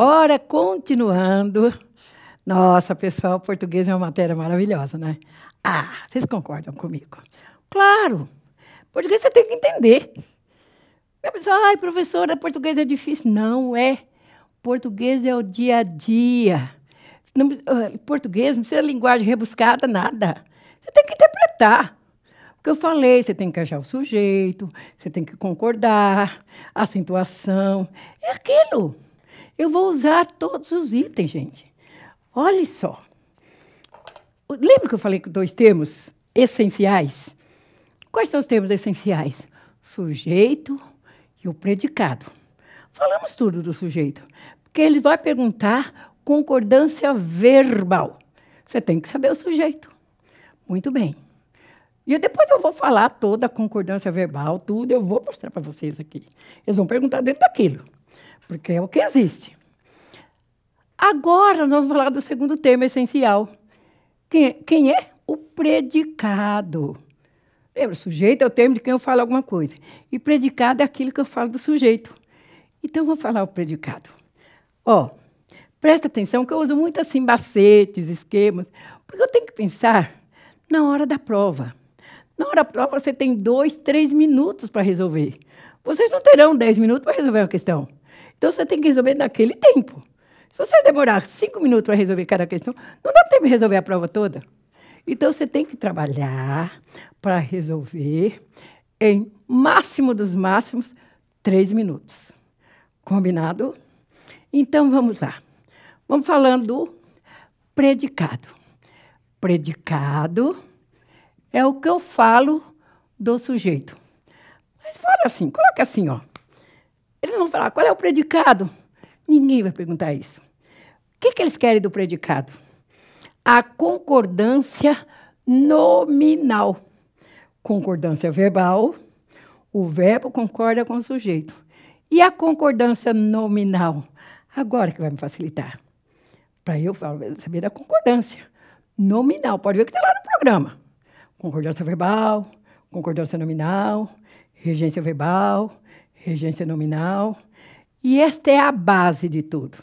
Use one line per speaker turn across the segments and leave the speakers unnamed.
Agora, continuando. Nossa, pessoal, português é uma matéria maravilhosa, né? Ah, vocês concordam comigo? Claro! Português você tem que entender. A pessoa, ai, professora, português é difícil. Não é. Português é o dia a dia. Não, português não precisa de linguagem rebuscada, nada. Você tem que interpretar. O que eu falei, você tem que achar o sujeito, você tem que concordar, a acentuação. É aquilo. Eu vou usar todos os itens, gente. Olha só. Lembra que eu falei que 2 termos essenciais? Quais são os termos essenciais? Sujeito e o predicado. Falamos tudo do sujeito, porque ele vai perguntar concordância verbal. Você tem que saber o sujeito. Muito bem. E depois eu vou falar toda a concordância verbal, tudo, eu vou mostrar para vocês aqui. Eles vão perguntar dentro daquilo, porque é o que existe. Agora nós vamos falar do segundo termo essencial. Quem é? O predicado. Lembra, sujeito é o termo de quem eu falo alguma coisa. E predicado é aquilo que eu falo do sujeito. Então, vou falar o predicado. Ó, presta atenção que eu uso muito assim, macetes, esquemas, porque eu tenho que pensar na hora da prova. Na hora da prova, você tem 2, 3 minutos para resolver. Vocês não terão 10 minutos para resolver uma questão. Então, você tem que resolver naquele tempo. Se você demorar 5 minutos para resolver cada questão, não dá tempo de resolver a prova toda. Então, você tem que trabalhar para resolver em máximo dos máximos 3 minutos. Combinado? Então, vamos lá. Vamos falando do predicado. Predicado é o que eu falo do sujeito. Mas fala assim, coloca assim, ó. Eles vão falar, qual é o predicado? Ninguém vai perguntar isso. O que eles querem do predicado? A concordância nominal. Concordância verbal, o verbo concorda com o sujeito. E a concordância nominal? Agora que vai me facilitar. Para eu saber da concordância nominal. Pode ver que está lá no programa. Concordância verbal, concordância nominal, regência verbal, regência nominal. E esta é a base de tudo.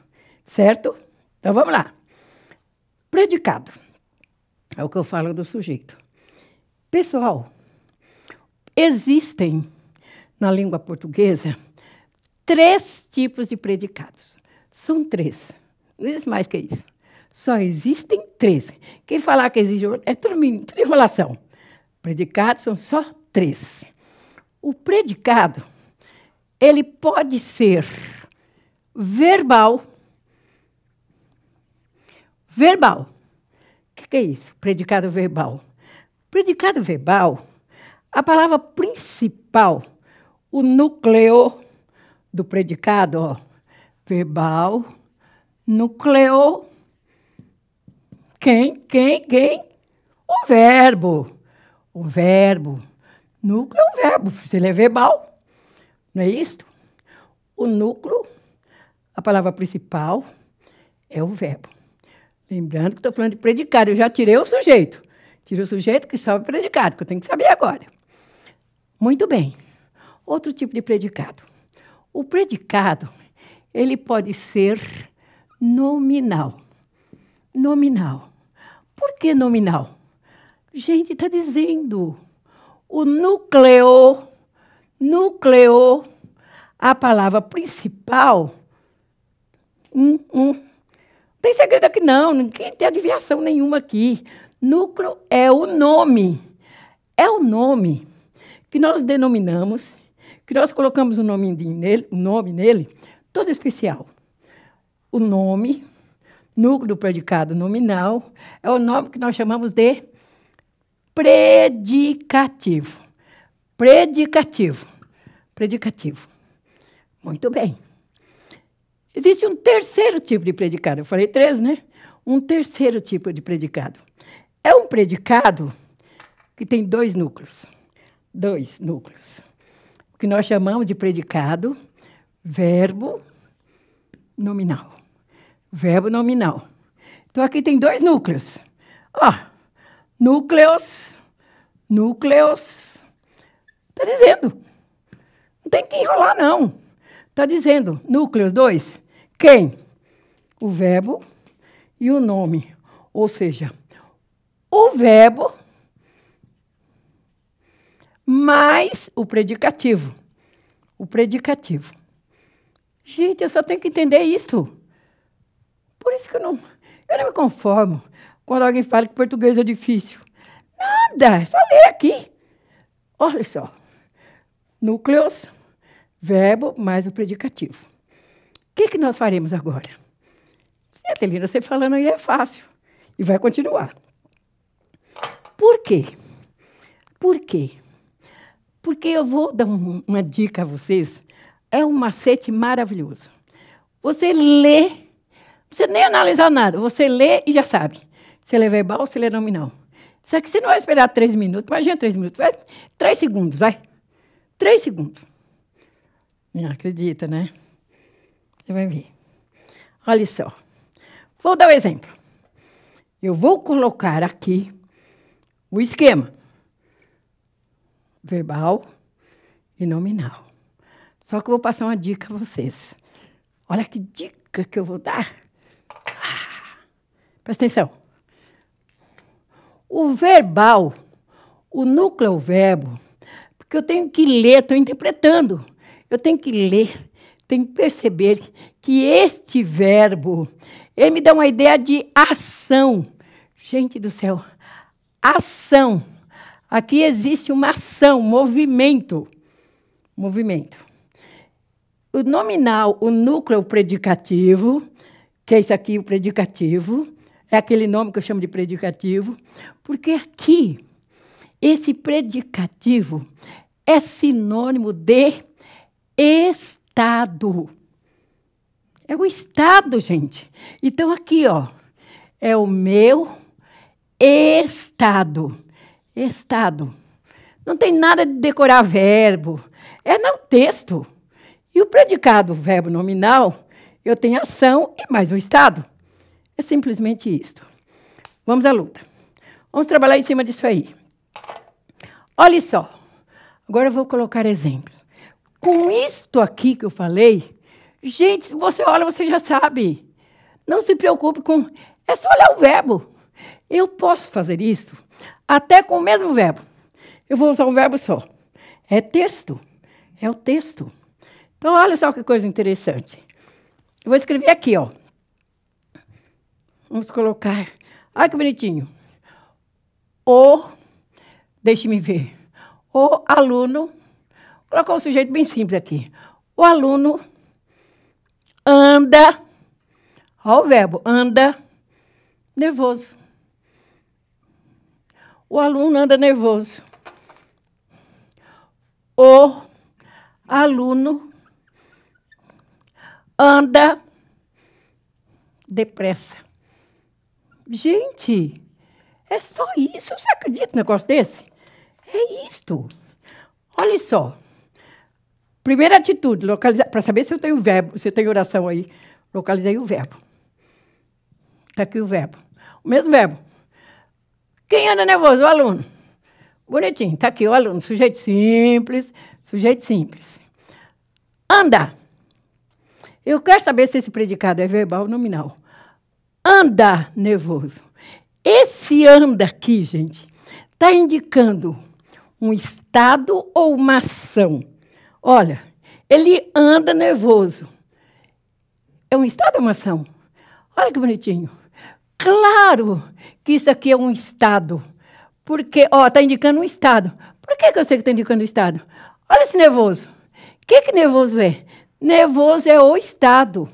Certo? Então, vamos lá. Predicado. É o que eu falo do sujeito. Pessoal, existem na língua portuguesa 3 tipos de predicados. São 3. Não existe mais que isso. Só existem 3. Quem falar que existe é tudo enrolação. Predicados são só 3. O predicado, ele pode ser verbal. Verbal. O que é isso? Predicado verbal. Predicado verbal, a palavra principal, o núcleo do predicado, ó, verbal, núcleo, quem? O verbo. O verbo. Núcleo é um verbo, se ele é verbal, não é isso? O núcleo, a palavra principal, é o verbo. Lembrando que estou falando de predicado, eu já tirei o sujeito. Tirei o sujeito que sobe o predicado, que eu tenho que saber agora. Muito bem. Outro tipo de predicado. O predicado, ele pode ser nominal. Nominal. Por que nominal? Gente, está dizendo o núcleo, a palavra principal. Não tem segredo aqui não, ninguém tem adivinhação nenhuma aqui. Núcleo é o nome. É o nome que nós denominamos, que nós colocamos o nome nele, todo especial. O nome, núcleo do predicado nominal, é o nome que nós chamamos de predicativo. Predicativo. Muito bem. Existe um terceiro tipo de predicado. Eu falei 3, né? Um terceiro tipo de predicado. É um predicado que tem 2 núcleos. 2 núcleos. O que nós chamamos de predicado verbo nominal. Verbo nominal. Então, aqui tem 2 núcleos. Ó, núcleos. Está dizendo. Não tem que enrolar, não. Está dizendo, núcleos 2. Quem? o verbo e o nome. Ou seja, o verbo mais o predicativo. O predicativo. Gente, eu só tenho que entender isso. Por isso que eu não me conformo quando alguém fala que português é difícil. Nada, é só ler aqui. Olha só. Núcleos, verbo mais o predicativo. O que nós faremos agora? Adelina, você falando aí é fácil. E vai continuar. Por quê? Por quê? Porque eu vou dar uma dica a vocês. É um macete maravilhoso. Você lê, não precisa nem analisar nada. Você lê e já sabe. Se lê verbal ou se lê nominal. Isso aqui você não vai esperar 3 minutos. Imagina 3 minutos. Vai 3 segundos, vai. 3 segundos. Não acredita, né? Você vai ver. Olha só. Vou dar um exemplo. Eu vou colocar aqui o esquema. Verbal e nominal. Só que eu vou passar uma dica a vocês. Olha que dica que eu vou dar. Presta atenção. O verbal, o núcleo é o verbo, porque eu tenho que ler, estou interpretando. Eu tenho que ler, tenho que perceber que este verbo, ele me dá uma ideia de ação. Gente do céu, ação. Aqui existe uma ação, movimento. Movimento. O nominal, o núcleo predicativo, que é isso aqui, o predicativo, é aquele nome que eu chamo de predicativo, porque aqui, esse predicativo é sinônimo de estado. É o estado, gente. Então, aqui, ó, é o meu estado. Estado. Não tem nada de decorar verbo. É no texto. E o predicado, verbo nominal, eu tenho ação e mais o estado. É simplesmente isto. Vamos à luta. Vamos trabalhar em cima disso aí. Olha só. Agora eu vou colocar exemplos. Com isto aqui que eu falei, gente, se você olha, você já sabe. Não se preocupe com... É só olhar o verbo. Eu posso fazer isso até com o mesmo verbo. Eu vou usar um verbo só. É texto. É o texto. Então, olha só que coisa interessante. Eu vou escrever aqui, ó. Vamos colocar... Olha que bonitinho. Deixe-me ver. O aluno... Vou colocar um sujeito bem simples aqui. O aluno anda... Olha o verbo. Anda nervoso. O aluno anda nervoso. O aluno anda depressa. Gente, é só isso. Você acredita num negócio desse? É isto. Olha só. Primeira atitude, localizar, para saber se eu tenho verbo, se eu tenho oração aí. Localizei o verbo. Está aqui o verbo. O mesmo verbo. Quem anda nervoso? O aluno. Bonitinho. Está aqui o aluno. Sujeito simples. Sujeito simples. Anda. Eu quero saber se esse predicado é verbal ou nominal. Anda nervoso. Esse anda aqui, gente, está indicando um estado ou uma ação. Olha, ele anda nervoso. É um estado ou uma ação? Olha que bonitinho. Claro que isso aqui é um estado. Porque, ó, está indicando um estado. Por que eu sei que está indicando o estado? Olha esse nervoso. O que nervoso é? Nervoso é o estado.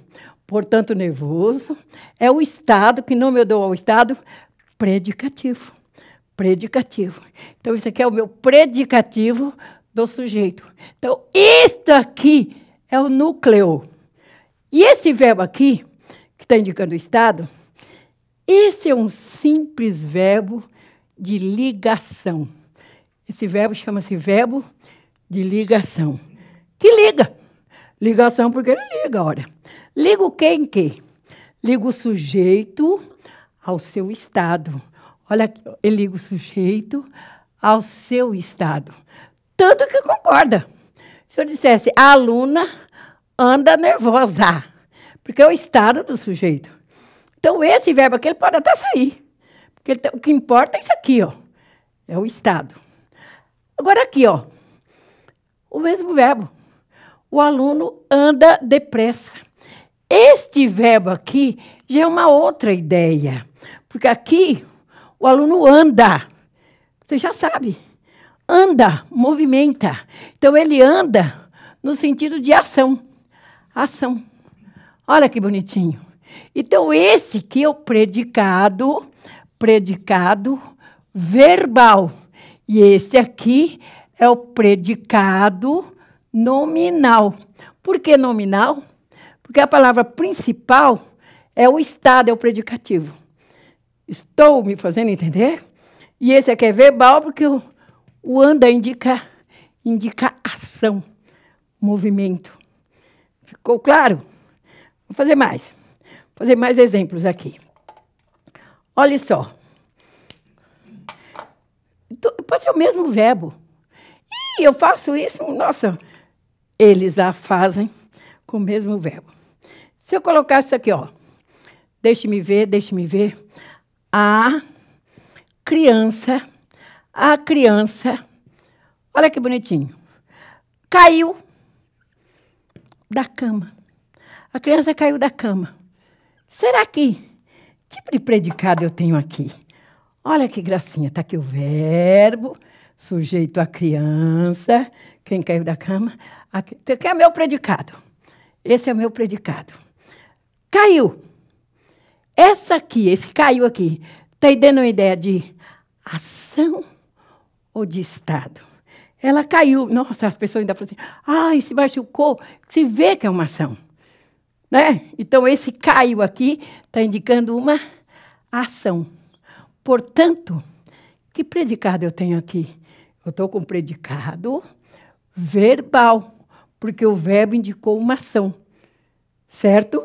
Portanto, nervoso é o estado, que nome eu dou ao estado? Predicativo. Predicativo. Então, isso aqui é o meu predicativo do sujeito. Então, isto aqui é o núcleo. E esse verbo aqui, que está indicando o estado, esse é um simples verbo de ligação. Esse verbo chama-se verbo de ligação. Que liga? Ligação porque ele liga, olha. Liga o que em que? Liga o sujeito ao seu estado. Olha aqui, ele liga o sujeito ao seu estado. Tanto que concorda. Se eu dissesse, a aluna anda nervosa, porque é o estado do sujeito. Então, esse verbo aqui ele pode até sair. Porque o que importa é isso aqui, ó. É o estado. Agora aqui, ó. O mesmo verbo. O aluno anda depressa. Este verbo aqui já é uma outra ideia. Porque aqui o aluno anda. Você já sabe. Anda, movimenta. Então, ele anda no sentido de ação. Ação. Olha que bonitinho. Então, esse aqui é o predicado verbal. E esse aqui é o predicado nominal. Por que nominal? Porque a palavra principal é o estado, é o predicativo. Estou me fazendo entender? E esse aqui é verbal porque o anda indica ação, movimento. Ficou claro? Vou fazer mais. Vou fazer mais exemplos aqui. Olha só. Pode ser o mesmo verbo. E eu faço isso, nossa, eles lá fazem com o mesmo verbo. Se eu colocar isso aqui, ó. Deixe-me ver. A criança, olha que bonitinho, caiu da cama. A criança caiu da cama. Será que tipo de predicado eu tenho aqui? Olha que gracinha, está aqui o verbo, sujeito a criança, quem caiu da cama. Aqui é meu predicado. Esse é o meu predicado. Caiu. Esse caiu aqui, está aí dando uma ideia de ação ou de estado? Ela caiu. Nossa, as pessoas ainda falam assim, se machucou, se vê que é uma ação. Né? Então, esse caiu aqui está indicando uma ação. Portanto, que predicado eu tenho aqui? Eu estou com predicado verbal, porque o verbo indicou uma ação. Certo?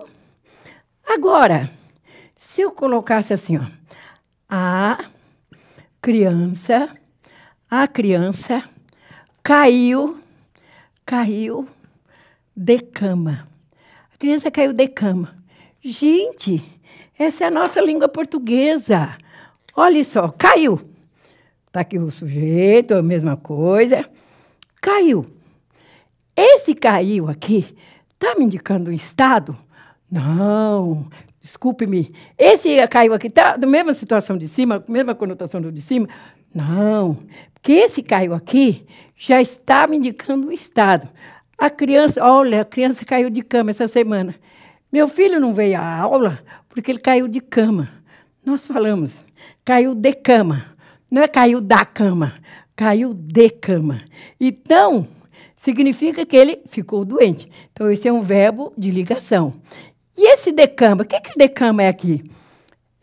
Agora, se eu colocasse assim, ó, a criança caiu de cama. A criança caiu de cama. Gente, essa é a nossa língua portuguesa. Olha só, caiu. Está aqui o sujeito, a mesma coisa. Caiu. Esse caiu aqui está me indicando um estado? Não, desculpe-me. Esse caiu aqui está da mesma situação de cima, mesma conotação do de cima? Não, porque esse caiu aqui já está me indicando um estado. A criança caiu de cama essa semana. Meu filho não veio à aula porque ele caiu de cama. Nós falamos, caiu de cama. Não é caiu da cama, caiu de cama. Então, significa que ele ficou doente. Então, esse é um verbo de ligação. E esse de cama, o que de cama é aqui?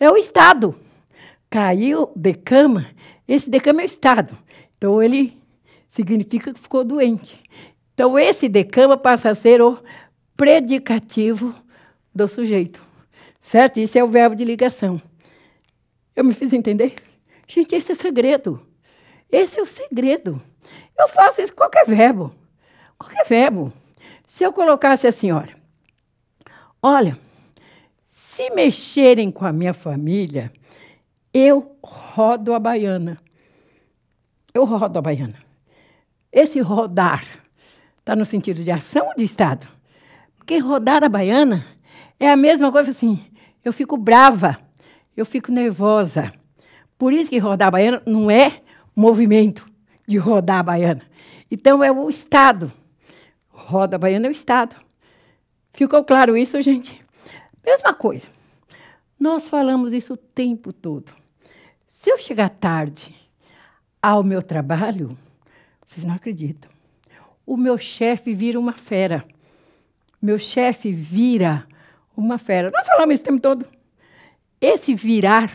É o estado. Caiu de cama, esse de cama é o estado. Então, ele significa que ficou doente. Então, esse de cama passa a ser o predicativo do sujeito. Certo? Isso é o verbo de ligação. Eu me fiz entender? Gente, esse é o segredo. Esse é o segredo. Eu faço isso com qualquer verbo. Qualquer verbo. Se eu colocasse assim, olha, se mexerem com a minha família, eu rodo a baiana. Eu rodo a baiana. Esse rodar está no sentido de ação ou de estado? Porque rodar a baiana é a mesma coisa assim, eu fico brava, eu fico nervosa. Por isso que rodar a baiana não é movimento de rodar a baiana. Então, é o estado. Roda a baiana é o estado. Ficou claro isso, gente? Mesma coisa. Nós falamos isso o tempo todo. Se eu chegar tarde ao meu trabalho, vocês não acreditam. O meu chefe vira uma fera. Meu chefe vira uma fera. Nós falamos isso o tempo todo. Esse virar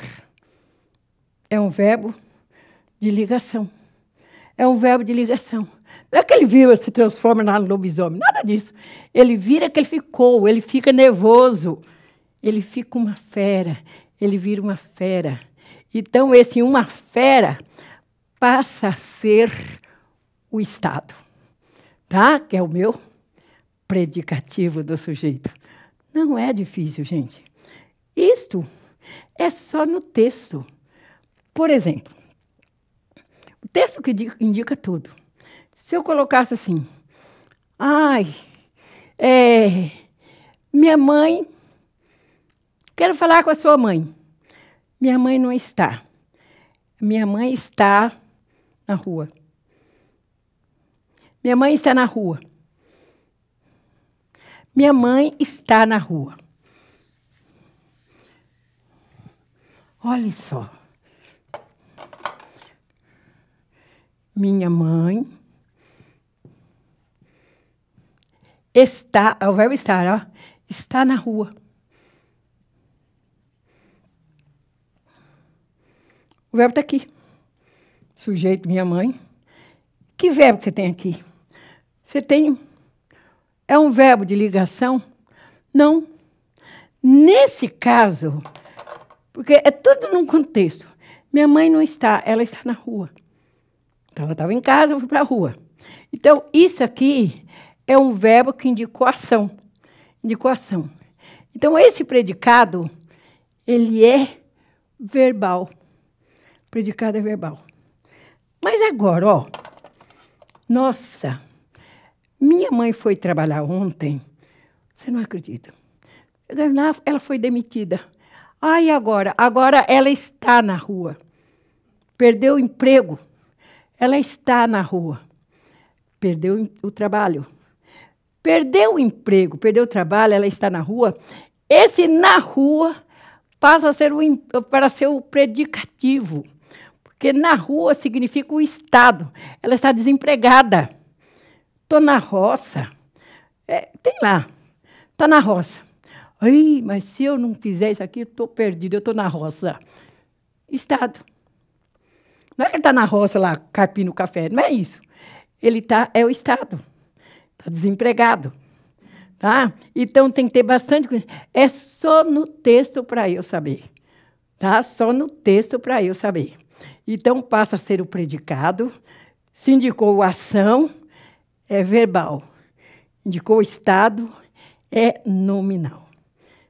é um verbo de ligação. É um verbo de ligação. Não é que ele vira, se transforma no lobisomem. Nada disso. Ele vira que ele fica nervoso. Ele fica uma fera. Ele vira uma fera. Então, esse uma fera passa a ser o estado. Tá? Que é o meu predicativo do sujeito. Não é difícil, gente. isto é só no texto. Por exemplo, o texto que indica tudo. Se eu colocasse assim, minha mãe, quero falar com a sua mãe. Minha mãe não está. Minha mãe está na rua. Minha mãe está na rua. Minha mãe está na rua. Olha só. Minha mãe está, é o verbo estar, ó, está na rua. O verbo está aqui. Sujeito, minha mãe. Que verbo que você tem aqui? Você tem... É um verbo de ligação? Não. Nesse caso, porque é tudo num contexto. Minha mãe não está, ela está na rua. Então, ela estava em casa, eu fui para a rua. Então, isso aqui é um verbo que indicou ação. Indicou ação. Então, esse predicado, ele é verbal. O predicado é verbal. Mas agora, ó. Nossa, minha mãe foi trabalhar ontem. Você não acredita. Ela foi demitida. E agora? Agora ela está na rua. Perdeu o emprego. Ela está na rua. Perdeu o trabalho. Perdeu o emprego, perdeu o trabalho, ela está na rua. Esse na rua passa a ser para ser o predicativo. Porque na rua significa o estado. Ela está desempregada. Estou na roça. Tem lá. Está na roça. Mas se eu não fizer isso aqui, estou perdido, eu estou na roça. Estado. Não é que ele está na roça lá, carpindo café, não é isso. Ele é o estado. Está desempregado. Tá? Então, tem que ter bastante coisa. É só no texto para eu saber. Tá? Só no texto para eu saber. Então, passa a ser o predicado. Se indicou a ação, é verbal. Indicou o estado, é nominal.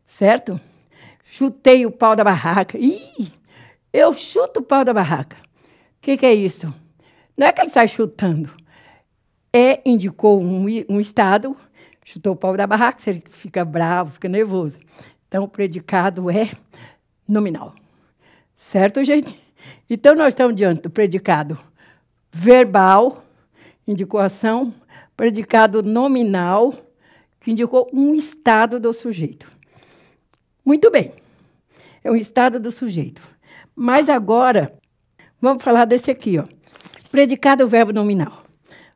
Certo? Chutei o pau da barraca. Eu chuto o pau da barraca. O que é isso? Não é que ele sai chutando. Indicou um estado, chutou o pau da barraca, você fica bravo, fica nervoso. Então, o predicado é nominal. Certo, gente? Então, nós estamos diante do predicado verbal, indicou ação, predicado nominal, que indicou um estado do sujeito. Muito bem. É um estado do sujeito. Mas agora, vamos falar desse aqui, ó. Predicado verbo nominal.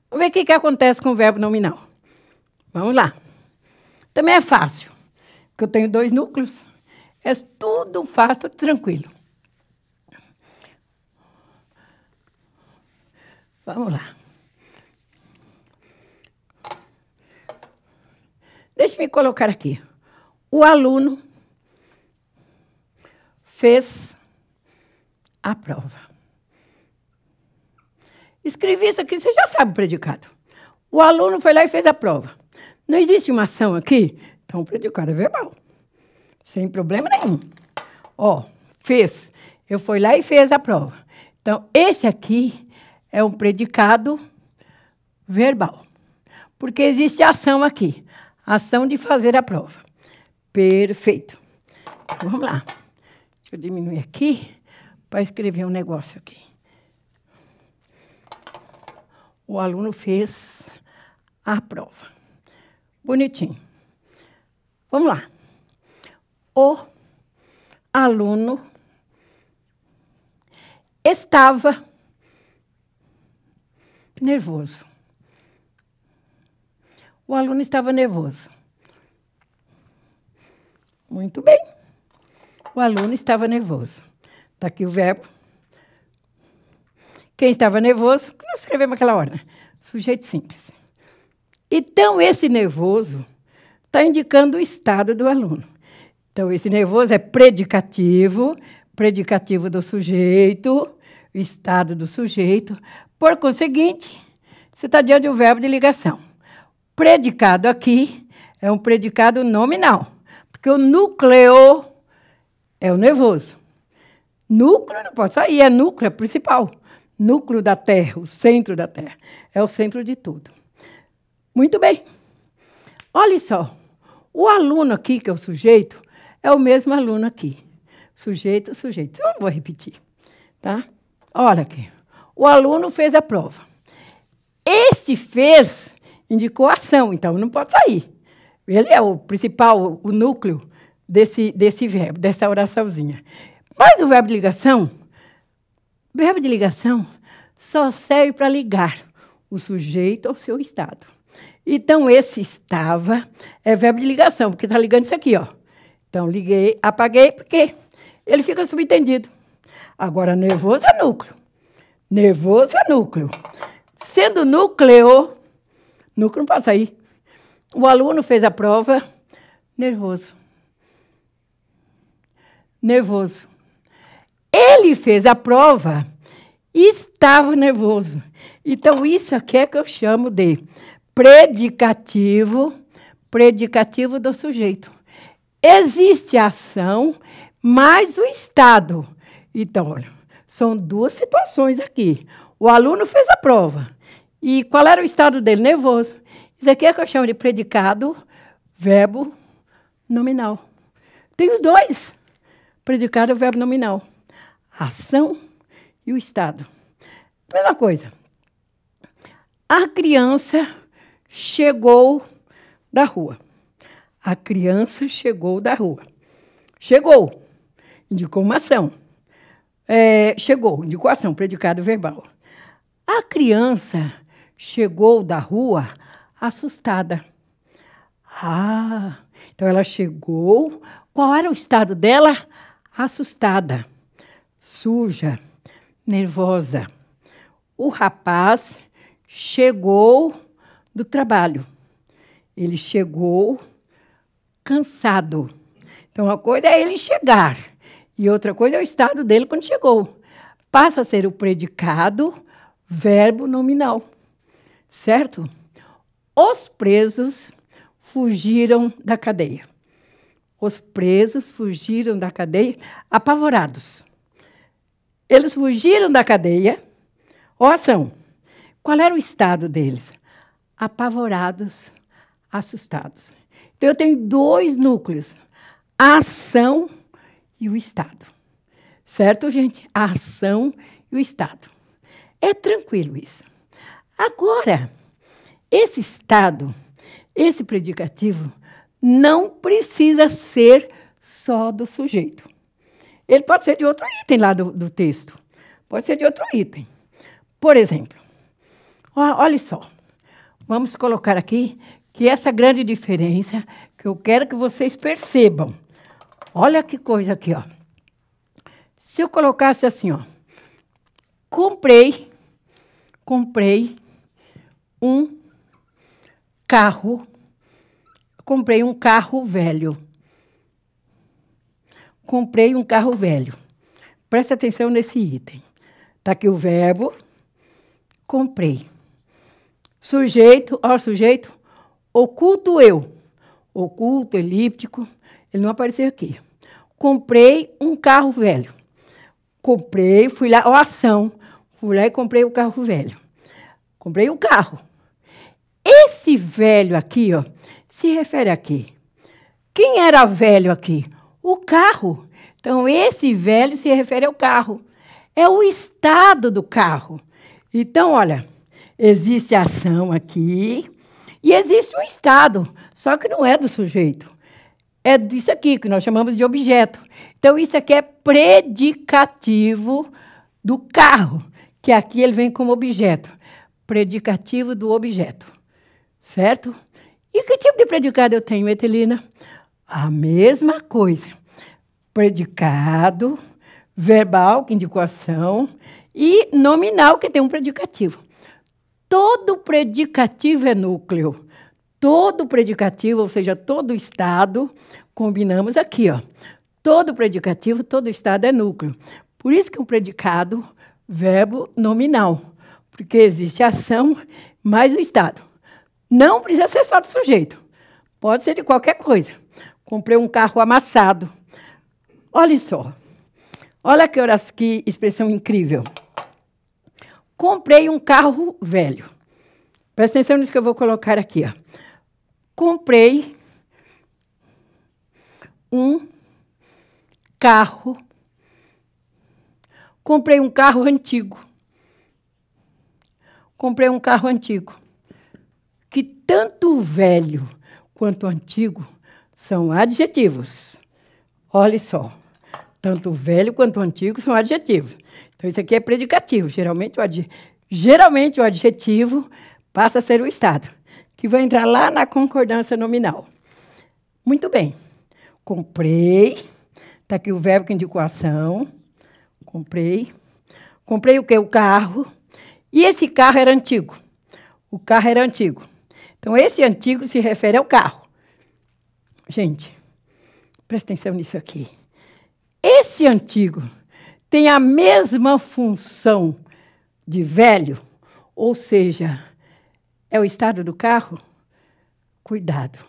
Vamos ver o que acontece com o verbo nominal. Vamos lá. Também é fácil, porque eu tenho 2 núcleos. É tudo fácil, tudo tranquilo. Vamos lá. Deixa-me colocar aqui. O aluno fez a prova. Escrevi isso aqui, você já sabe o predicado. O aluno foi lá e fez a prova. Não existe uma ação aqui? Então, o predicado é verbal. Sem problema nenhum. Fez. Eu fui lá e fez a prova. Então, esse aqui é um predicado verbal. Porque existe ação aqui. Ação de fazer a prova. Perfeito. Então, vamos lá. Deixa eu diminuir aqui para escrever um negócio aqui. O aluno fez a prova. Bonitinho. Vamos lá. O aluno estava nervoso. O aluno estava nervoso. Muito bem. O aluno estava nervoso. Está aqui o verbo. Quem estava nervoso, nós escrevemos naquela hora, né? Sujeito simples. Então, esse nervoso está indicando o estado do aluno. Então, esse nervoso é predicativo, predicativo do sujeito, o estado do sujeito. Por conseguinte, você está diante do verbo de ligação. Predicado aqui é um predicado nominal, porque o núcleo É o nervoso. Núcleo não pode sair, é núcleo, é principal. Núcleo da Terra, o centro da Terra. É o centro de tudo. Muito bem. Olha só. O aluno aqui, que é o sujeito, é o mesmo aluno aqui. Sujeito, sujeito. Eu não vou repetir. Tá? Olha aqui. O aluno fez a prova. Este fez indicou ação, então não pode sair. Ele é o principal, o núcleo desse verbo, dessa oraçãozinha. Mas o verbo de ligação só serve para ligar o sujeito ao seu estado. Então, esse estava é verbo de ligação, porque está ligando isso aqui, ó. Então, liguei, apaguei, porque ele fica subentendido. Agora, nervoso é núcleo. Nervoso é núcleo. Sendo núcleo não pode sair. O aluno fez a prova, nervoso. Nervoso. Ele fez a prova e estava nervoso. Então, isso aqui é que eu chamo de predicativo do sujeito. Existe a ação, mais o estado. Então, olha, são duas situações aqui. O aluno fez a prova. E qual era o estado dele? Nervoso. Isso aqui é que eu chamo de predicado, verbo nominal. Tem os dois. Predicado e verbo nominal. A ação e o estado. Mesma coisa. A criança chegou da rua. A criança chegou da rua. Chegou. Indicou uma ação. Chegou. Indicou ação. Predicado verbal. A criança chegou da rua assustada. Então ela chegou. Qual era o estado dela? Assustada, suja, nervosa. O rapaz chegou do trabalho. Ele chegou cansado. Então, uma coisa é ele chegar, e outra coisa é o estado dele quando chegou. Passa a ser o predicado, verbo nominal. Certo? Os presos fugiram da cadeia. Os presos fugiram da cadeia apavorados. Eles fugiram da cadeia. Ó, ação. Qual era o estado deles? Apavorados, assustados. Então, eu tenho dois núcleos. A ação e o estado. Certo, gente? A ação e o estado. É tranquilo isso. Agora, esse estado, esse predicativo, não precisa ser só do sujeito. Ele pode ser de outro item lá do texto. Pode ser de outro item. Por exemplo, olha só. Vamos colocar aqui que essa grande diferença que eu quero que vocês percebam. Olha que coisa aqui, ó. Se eu colocasse assim, ó. Comprei um carro. Comprei um carro velho. Comprei um carro velho. Presta atenção nesse item. Está aqui o verbo. Comprei. Sujeito, sujeito. Oculto eu. Oculto, elíptico. Ele não apareceu aqui. Comprei um carro velho. Comprei, fui lá, ação. Fui lá e comprei o carro velho. Comprei o carro. Esse velho aqui, ó, se refere a quê? Quem era velho aqui? O carro. Então, esse velho se refere ao carro. É o estado do carro. Então, olha, existe a ação aqui e existe um estado, só que não é do sujeito. É disso aqui, que nós chamamos de objeto. Então, isso aqui é predicativo do carro, que aqui ele vem como objeto. Predicativo do objeto. Certo? E que tipo de predicado eu tenho, Etelina? A mesma coisa. Predicado, verbal, que indicou ação, e nominal, que tem um predicativo. Todo predicativo é núcleo. Todo predicativo, ou seja, todo estado, combinamos aqui, ó. Todo predicativo, todo estado é núcleo. Por isso que é um predicado, verbo nominal. Porque existe a ação mais o estado. Não precisa ser só do sujeito. Pode ser de qualquer coisa. Comprei um carro amassado. Olha só. Olha que expressão incrível. Comprei um carro velho. Presta atenção nisso que eu vou colocar aqui. Ó. Comprei um carro. Comprei um carro antigo. Comprei um carro antigo. Que tanto velho quanto antigo são adjetivos. Olha só. Tanto velho quanto antigo são adjetivos. Então, isso aqui é predicativo. Geralmente o adjetivo passa a ser o estado, que vai entrar lá na concordância nominal. Muito bem. Comprei. Está aqui o verbo que indicou a ação. Comprei. Comprei o quê? O carro. E esse carro era antigo. O carro era antigo. Então, esse antigo se refere ao carro. Gente, presta atenção nisso aqui. Esse antigo tem a mesma função de velho, ou seja, é o estado do carro? Cuidado.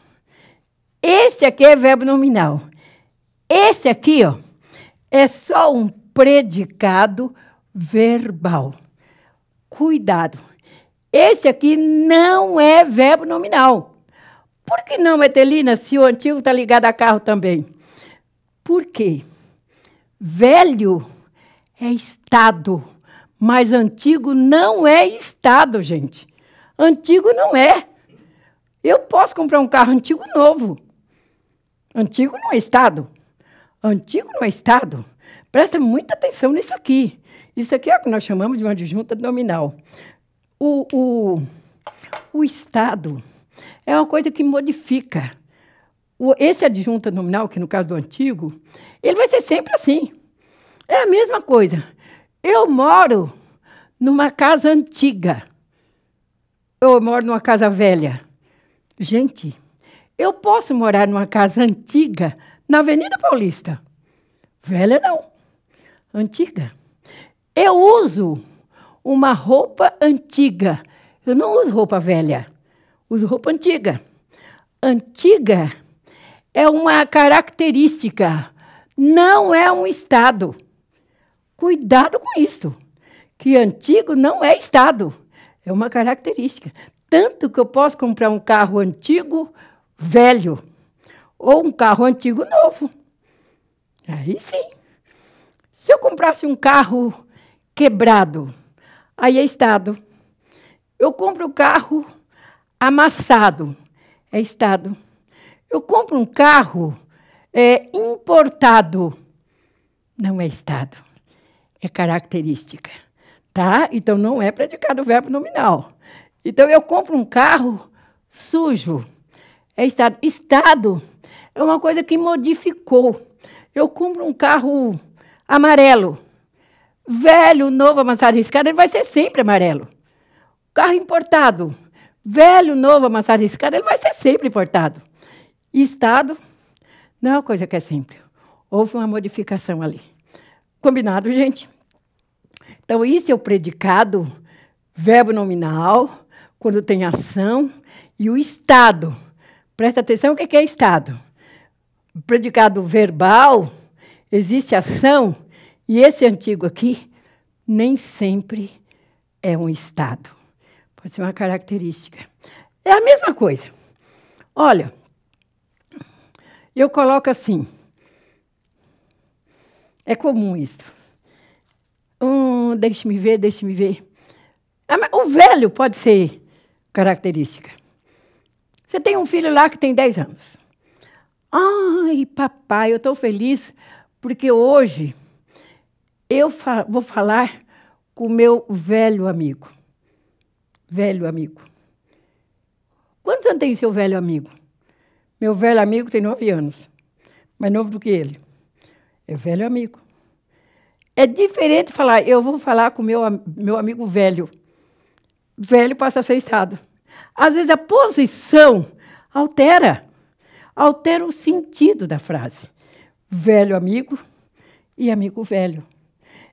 Esse aqui é verbo nominal. Esse aqui, ó, é só um predicado verbal. Cuidado. Esse aqui não é verbo nominal. Por que não, Etelina, se o antigo está ligado a carro também? Por quê? Velho é estado, mas antigo não é estado, gente. Antigo não é. Eu posso comprar um carro antigo novo. Antigo não é estado. Antigo não é estado. Presta muita atenção nisso aqui. Isso aqui é o que nós chamamos de uma adjunta nominal. O estado é uma coisa que modifica. Esse adjunta nominal, que no caso do antigo, ele vai ser sempre assim. É a mesma coisa. Eu moro numa casa antiga. Eu moro numa casa velha. Gente, eu posso morar numa casa antiga na Avenida Paulista. Velha não. Antiga. Eu uso uma roupa antiga. Eu não uso roupa velha. Uso roupa antiga. Antiga é uma característica, não é um estado. Cuidado com isso, que antigo não é estado, é uma característica. Tanto que eu posso comprar um carro antigo, velho, ou um carro antigo novo. Aí sim. Se eu comprasse um carro quebrado, aí é estado. Eu compro um carro amassado, é estado. Eu compro um carro importado, não é estado, é característica. Tá? Então, não é predicado o verbo nominal. Então, eu compro um carro sujo, é estado. Estado é uma coisa que modificou. Eu compro um carro amarelo, velho, novo, amassado, riscado, ele vai ser sempre amarelo. Carro importado, velho, novo, amassado, riscado, ele vai ser sempre importado. Estado não é uma coisa que é sempre. Houve uma modificação ali. Combinado, gente? Então, isso é o predicado, verbo nominal, quando tem ação, e o estado. Presta atenção, o que é estado? O predicado verbal, existe ação, e esse antigo aqui nem sempre é um estado. Pode ser uma característica. É a mesma coisa. Olha, eu coloco assim. É comum isso. Deixe-me ver. O velho pode ser característica. Você tem um filho lá que tem 10 anos. Ai, papai, eu estou feliz porque hoje eu vou falar com o meu velho amigo. Velho amigo. Quantos anos tem seu velho amigo? Meu velho amigo tem 9 anos. Mais novo do que ele. É velho amigo. É diferente falar, eu vou falar com meu amigo velho. Velho passa a ser estado. Às vezes a posição altera o sentido da frase. Velho amigo e amigo velho.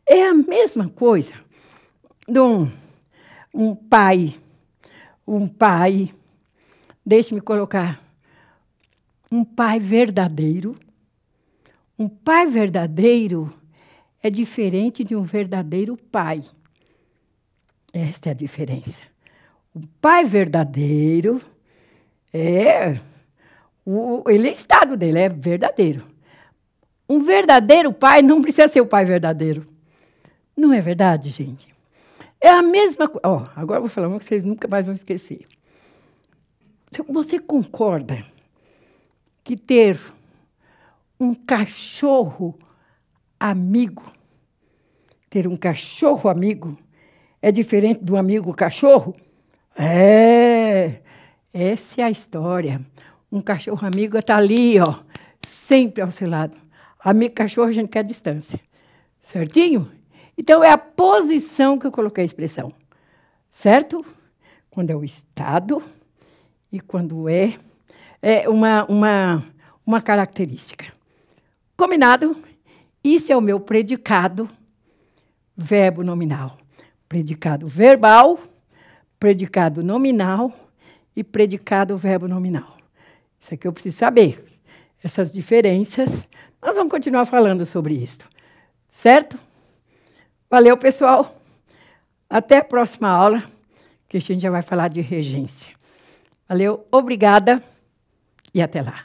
É a mesma coisa de um pai. Deixe-me colocar. Um pai verdadeiro, Um pai verdadeiro é diferente de um verdadeiro pai. Esta é a diferença. O pai verdadeiro ele é estado dele, é verdadeiro. Um verdadeiro pai não precisa ser o pai verdadeiro. Não é verdade, gente? É a mesma coisa. Agora eu vou falar uma que vocês nunca mais vão esquecer. Você concorda que ter um cachorro amigo, ter um cachorro amigo, é diferente do amigo cachorro? Essa é a história. Um cachorro amigo está ali, sempre ao seu lado. Amigo cachorro, a gente quer distância. Certinho? Então, é a posição que eu coloquei a expressão. Certo? Quando é o estado e quando é uma característica. Combinado? Isso é o meu predicado, verbo nominal. Predicado verbal, predicado nominal e predicado verbo nominal. Isso aqui eu preciso saber. Essas diferenças, nós vamos continuar falando sobre isso. Certo? Valeu, pessoal. Até a próxima aula, que a gente já vai falar de regência. Valeu, obrigada e até lá.